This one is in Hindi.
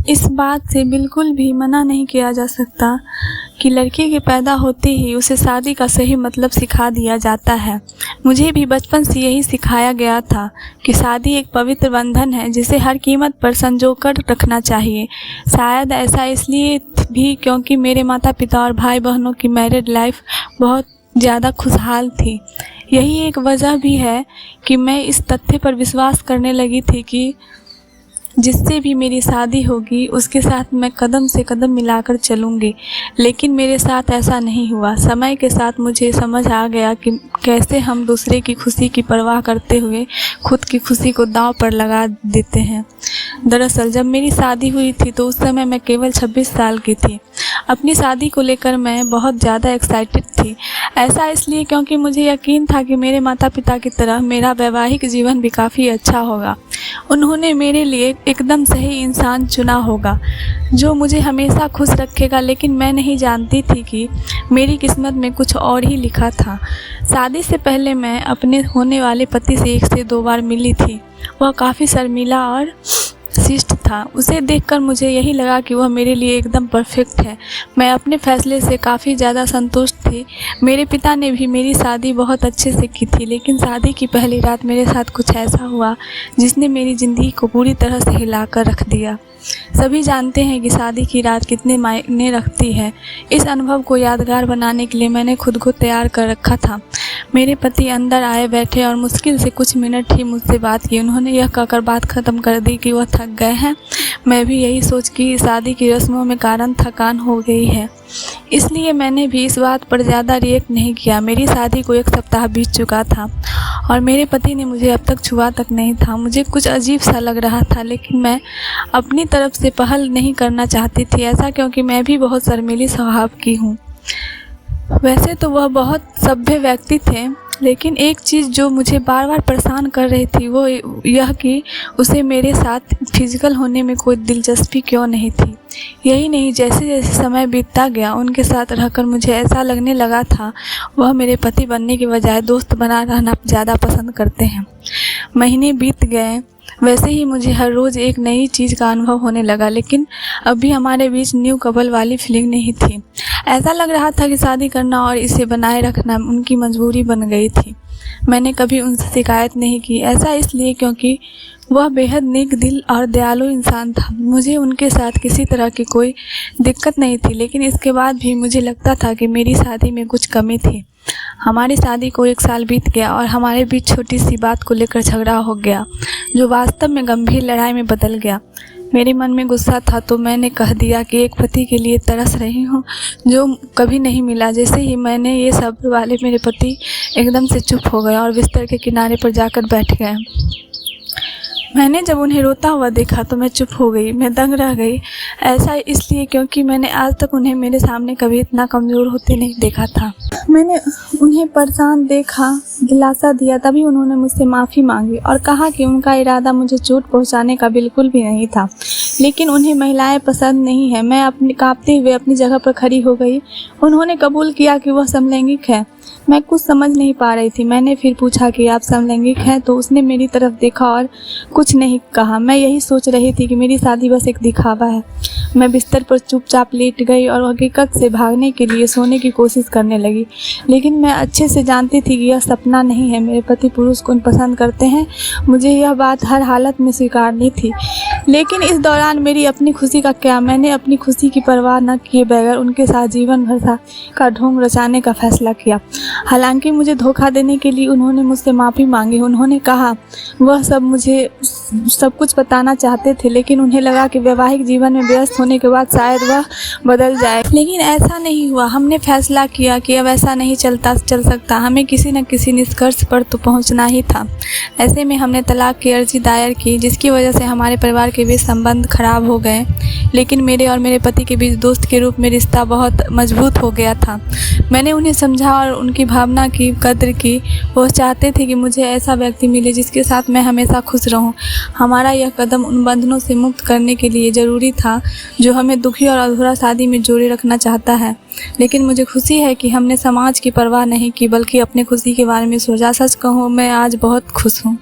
इस बात से बिल्कुल भी मना नहीं किया जा सकता कि लड़के के पैदा होते ही उसे शादी का सही मतलब सिखा दिया जाता है। मुझे भी बचपन से यही सिखाया गया था कि शादी एक पवित्र बंधन है जिसे हर कीमत पर संजोकर रखना चाहिए। शायद ऐसा इसलिए भी क्योंकि मेरे माता पिता और भाई बहनों की मैरिड लाइफ बहुत ज़्यादा खुशहाल थी। यही एक वजह भी है कि मैं इस तथ्य पर विश्वास करने लगी थी कि जिससे भी मेरी शादी होगी उसके साथ मैं कदम से कदम मिलाकर चलूँगी। लेकिन मेरे साथ ऐसा नहीं हुआ। समय के साथ मुझे समझ आ गया कि कैसे हम दूसरे की खुशी की परवाह करते हुए खुद की खुशी को दांव पर लगा देते हैं। दरअसल जब मेरी शादी हुई थी तो उस समय मैं केवल 26 साल की थी। अपनी शादी को लेकर मैं बहुत ज़्यादा एक्साइटेड थी। ऐसा इसलिए क्योंकि मुझे यकीन था कि मेरे माता पिता की तरह मेरा वैवाहिक जीवन भी काफ़ी अच्छा होगा। उन्होंने मेरे लिए एकदम सही इंसान चुना होगा जो मुझे हमेशा खुश रखेगा। लेकिन मैं नहीं जानती थी कि मेरी किस्मत में कुछ और ही लिखा था। शादी से पहले मैं अपने होने वाले पति से 1 से 2 बार मिली थी। वह काफ़ी शर्मीला और शिष्ट था। उसे देखकर मुझे यही लगा कि वह मेरे लिए एकदम परफेक्ट है। मैं अपने फैसले से काफ़ी ज़्यादा संतुष्ट थी। मेरे पिता ने भी मेरी शादी बहुत अच्छे से की थी। लेकिन शादी की पहली रात मेरे साथ कुछ ऐसा हुआ जिसने मेरी ज़िंदगी को पूरी तरह से हिलाकर रख दिया। सभी जानते हैं कि शादी की रात कितने मायने रखती है। इस अनुभव को यादगार बनाने के लिए मैंने खुद को तैयार कर रखा था। मेरे पति अंदर आए, बैठे और मुश्किल से कुछ मिनट ही मुझसे बात की। उन्होंने यह कहकर बात ख़त्म कर दी कि वह थक गए हैं। मैं भी यही सोच कि शादी की रस्मों में कारण थकान हो गई है, इसलिए मैंने भी इस बात पर ज़्यादा रिएक्ट नहीं किया। मेरी शादी को 1 सप्ताह बीत चुका था और मेरे पति ने मुझे अब तक छुआ तक नहीं था। मुझे कुछ अजीब सा लग रहा था, लेकिन मैं अपनी तरफ से पहल नहीं करना चाहती थी। ऐसा क्योंकि मैं भी बहुत शर्मीली स्वभाव की हूँ। वैसे तो वह बहुत सभ्य व्यक्ति थे, लेकिन एक चीज़ जो मुझे बार बार परेशान कर रही थी वो यह कि उसे मेरे साथ फिजिकल होने में कोई दिलचस्पी क्यों नहीं थी। यही नहीं, जैसे जैसे समय बीतता गया उनके साथ रहकर मुझे ऐसा लगने लगा था वह मेरे पति बनने के बजाय दोस्त बना रहना ज़्यादा पसंद करते हैं। महीने बीत गए, वैसे ही मुझे हर रोज़ एक नई चीज़ का अनुभव होने लगा। लेकिन अभी हमारे बीच न्यू कपल वाली फीलिंग नहीं थी। ऐसा लग रहा था कि शादी करना और इसे बनाए रखना उनकी मजबूरी बन गई थी। मैंने कभी उनसे शिकायत नहीं की। ऐसा इसलिए क्योंकि वह बेहद नेक दिल और दयालु इंसान था। मुझे उनके साथ किसी तरह की कोई दिक्कत नहीं थी। लेकिन इसके बाद भी मुझे लगता था कि मेरी शादी में कुछ कमी थी। हमारी शादी को 1 साल बीत गया और हमारे बीच छोटी सी बात को लेकर झगड़ा हो गया जो वास्तव में गंभीर लड़ाई में बदल गया। मेरे मन में गुस्सा था तो मैंने कह दिया कि एक पति के लिए तरस रही हूँ जो कभी नहीं मिला। जैसे ही मैंने ये शब्द वाले मेरे पति एकदम से चुप हो गए और बिस्तर के किनारे पर जाकर बैठ गए। मैंने जब उन्हें रोता हुआ देखा तो मैं चुप हो गई। मैं दंग रह गई। ऐसा इसलिए क्योंकि मैंने आज तक उन्हें मेरे सामने कभी इतना कमज़ोर होते नहीं देखा था। मैंने उन्हें परेशान देखा, दिलासा दिया। तभी उन्होंने मुझसे माफ़ी मांगी और कहा कि उनका इरादा मुझे चोट पहुंचाने का बिल्कुल भी नहीं था, लेकिन उन्हें महिलाएं पसंद नहीं है। मैं अपनी काँपते हुए अपनी जगह पर खड़ी हो गई। उन्होंने कबूल किया कि वह समलैंगिक है। मैं कुछ समझ नहीं पा रही थी। मैंने फिर पूछा कि आप समलैंगिक हैं, तो उसने मेरी तरफ देखा और कुछ नहीं कहा। मैं यही सोच रही थी कि मेरी शादी बस एक दिखावा है। मैं बिस्तर पर चुपचाप लेट गई और हकीकत से भागने के लिए सोने की कोशिश करने लगी। लेकिन मैं अच्छे से जानती थी कि यह सपना नहीं है। मेरे पति पुरुष को पसंद करते हैं, मुझे यह बात हर हालत में स्वीकारनी थी। लेकिन इस दौरान मेरी अपनी खुशी का क्या? मैंने अपनी खुशी की परवाह न किए बगैर उनके साथ जीवन भर का ढोंग रचाने का फैसला किया। हालांकि मुझे धोखा देने के लिए उन्होंने मुझसे माफ़ी मांगी। उन्होंने कहा वह मुझे सब कुछ बताना चाहते थे, लेकिन उन्हें लगा कि वैवाहिक जीवन में व्यस्त होने के बाद शायद वह बदल जाए। लेकिन ऐसा नहीं हुआ। हमने फैसला किया कि अब ऐसा नहीं चल सकता। हमें किसी न किसी निष्कर्ष पर तो पहुंचना ही था। ऐसे में हमने तलाक की अर्जी दायर की, जिसकी वजह से हमारे परिवार के बीच संबंध खराब हो गए। लेकिन मेरे और मेरे पति के बीच दोस्त के रूप में रिश्ता बहुत मजबूत हो गया था। मैंने उन्हें समझा और उनकी भावना की कद्र की। वो चाहते थे कि मुझे ऐसा व्यक्ति मिले जिसके साथ मैं हमेशा खुश रहूं। हमारा यह कदम उन बंधनों से मुक्त करने के लिए ज़रूरी था जो हमें दुखी और अधूरा शादी में जोड़े रखना चाहता है। लेकिन मुझे खुशी है कि हमने समाज की परवाह नहीं की, बल्कि अपनी खुशी के बारे में सोचा। सच कहूँ, मैं आज बहुत खुश हूँ।